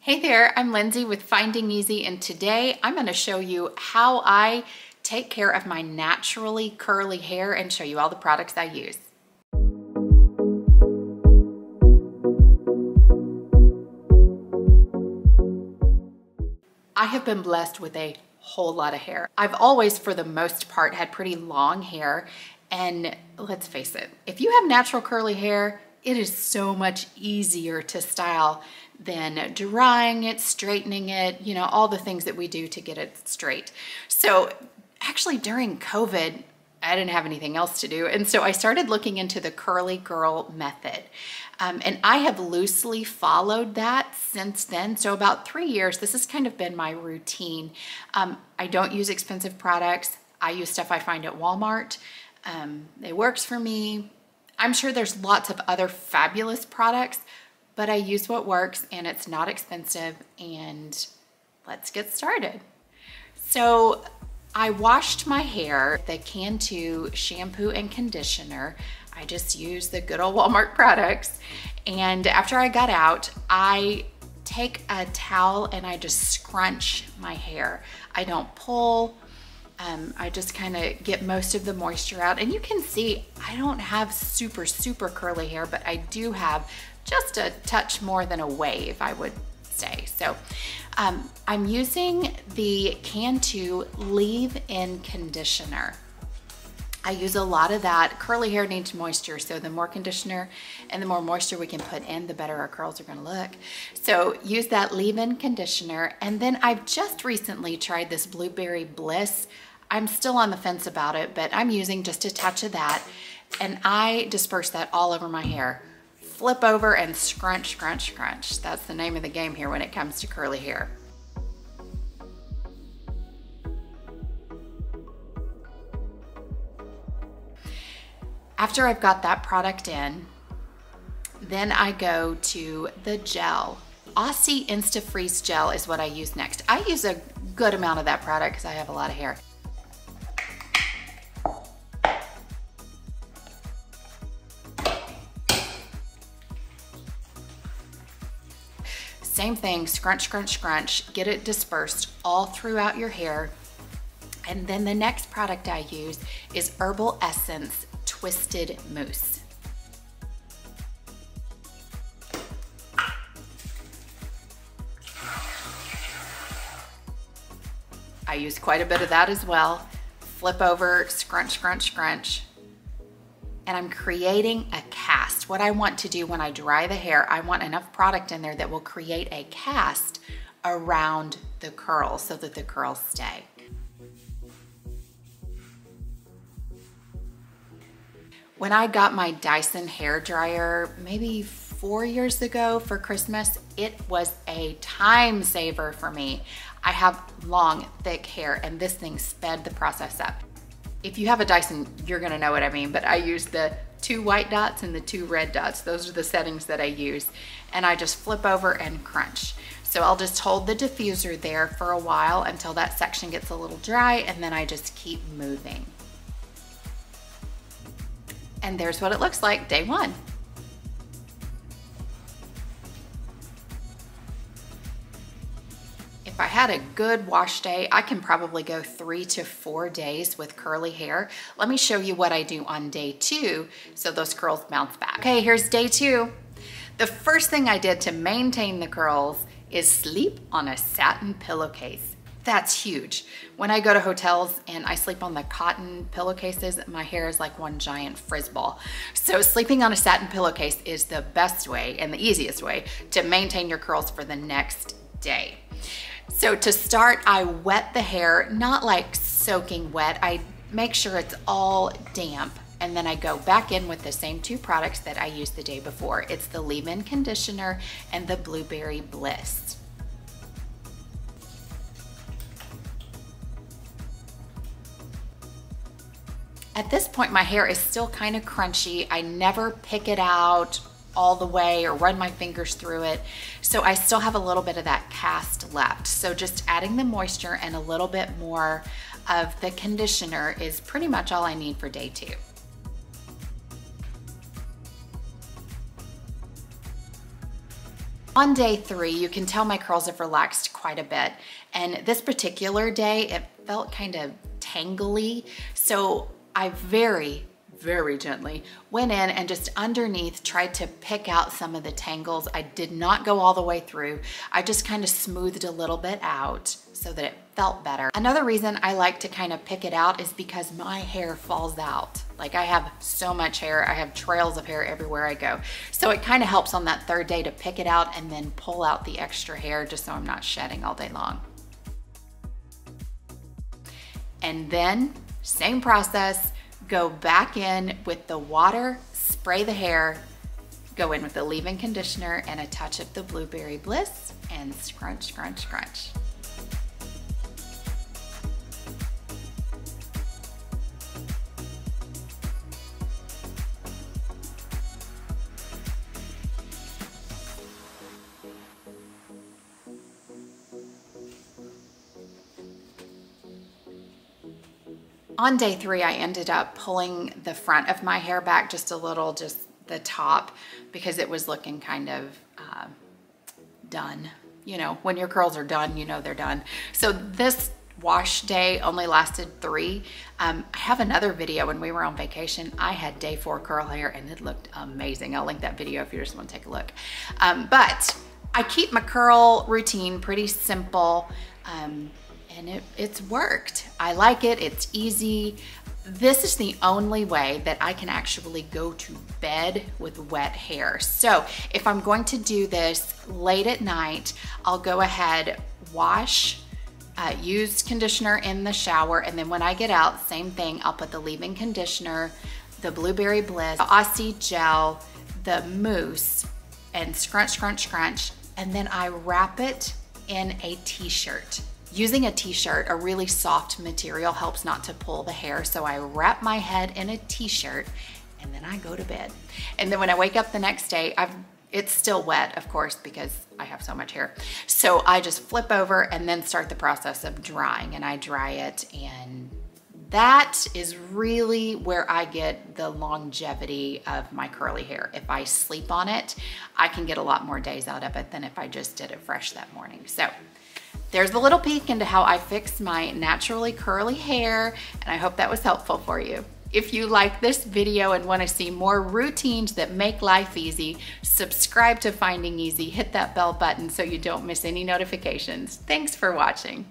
Hey there, I'm Lindsay with Finding Easy, and today I'm going to show you how I take care of my naturally curly hair and show you all the products I use. I have been blessed with a whole lot of hair. I've always, for the most part, had pretty long hair, and let's face it, if you have natural curly hair, it is so much easier to style than drying it, straightening it, you know, all the things that we do to get it straight. So actually during COVID, I didn't have anything else to do. And so I started looking into the curly girl method. And I have loosely followed that since then. So about 3 years, this has kind of been my routine. I don't use expensive products. I use stuff I find at Walmart. It works for me. I'm sure there's lots of other fabulous products, but I use what works and it's not expensive, and let's get started. So I washed my hair, the Cantu shampoo and conditioner. I just use the good old Walmart products. And after I got out, I take a towel and I just scrunch my hair. I don't pull. I just kind of get most of the moisture out. And you can see I don't have super curly hair, but I do have just a touch more than a wave, I would say. So I'm using the Cantu leave-in conditioner. I use a lot of that. Curly hair needs moisture, so the more conditioner and the more moisture we can put in, the better our curls are gonna look. So use that leave-in conditioner. And then I've just recently tried this Blueberry Bliss. I'm still on the fence about it, but I'm using just a touch of that, and I disperse that all over my hair. Flip over and scrunch, scrunch, scrunch. That's the name of the game here when it comes to curly hair. After I've got that product in, then I go to the gel. Aussie Insta-Freeze gel is what I use next. I use a good amount of that product because I have a lot of hair. Same thing, scrunch, scrunch, scrunch, get it dispersed all throughout your hair. And then the next product I use is Herbal Essence Twisted Mousse. I use quite a bit of that as well. Flip over, scrunch, scrunch, scrunch. And I'm creating a cast. What I want to do when I dry the hair, I want enough product in there that will create a cast around the curls so that the curls stay. When I got my Dyson hair dryer maybe 4 years ago for Christmas, it was a time saver for me. I have long, thick hair, and this thing sped the process up. If you have a Dyson, you're gonna know what I mean, but I use the 2 white dots and the 2 red dots. Those are the settings that I use. And I just flip over and crunch. So I'll just hold the diffuser there for a while until that section gets a little dry, and then I just keep moving. And there's what it looks like day one. If I had a good wash day, I can probably go 3 to 4 days with curly hair. Let me show you what I do on day 2 so those curls bounce back. Okay, here's day 2. The first thing I did to maintain the curls is sleep on a satin pillowcase. That's huge. When I go to hotels and I sleep on the cotton pillowcases, my hair is like one giant frizz ball. So sleeping on a satin pillowcase is the best way and the easiest way to maintain your curls for the next day. So to start, I wet the hair, not like soaking wet. I make sure it's all damp, and then I go back in with the same 2 products that I used the day before. It's the leave-in conditioner and the Blueberry Bliss. At this point, my hair is still kind of crunchy. I never pick it out all the way or run my fingers through it. So I still have a little bit of that cast left. So just adding the moisture and a little bit more of the conditioner is pretty much all I need for day 2. On day 3, you can tell my curls have relaxed quite a bit. And this particular day, it felt kind of tangly. So I very gently went in and just underneath tried to pick out some of the tangles. I did not go all the way through. I just kind of smoothed a little bit out so that it felt better. Another reason I like to kind of pick it out is because my hair falls out. Like, I have so much hair. I have trails of hair everywhere I go. So it kind of helps on that 3rd day to pick it out and then pull out the extra hair just so I'm not shedding all day long. And then, same process, go back in with the water, spray the hair, go in with the leave-in conditioner and a touch of the Blueberry Bliss, and scrunch, scrunch, scrunch. On day 3, I ended up pulling the front of my hair back just a little, just the top, because it was looking kind of done. You know, when your curls are done, you know they're done. So this wash day only lasted 3. I have another video when we were on vacation. I had day 4 curl hair and it looked amazing. I'll link that video if you just want to take a look. But I keep my curl routine pretty simple. And it's worked. I like it, it's easy. This is the only way that I can actually go to bed with wet hair. So if I'm going to do this late at night, I'll go ahead, wash, use conditioner in the shower, and then when I get out, same thing, I'll put the leave-in conditioner, the Blueberry Bliss, the Aussie gel, the mousse, and scrunch, scrunch, scrunch, and then I wrap it in a t-shirt. Using a t-shirt, a really soft material, helps not to pull the hair, so I wrap my head in a t-shirt and then I go to bed. And then when I wake up the next day, it's still wet, of course, because I have so much hair. So I just flip over and then start the process of drying, and I dry it, and that is really where I get the longevity of my curly hair. If I sleep on it, I can get a lot more days out of it than if I just did it fresh that morning. So there's a little peek into how I fix my naturally curly hair, and I hope that was helpful for you. If you like this video and want to see more routines that make life easy, subscribe to Finding Easy, hit that bell button so you don't miss any notifications. Thanks for watching.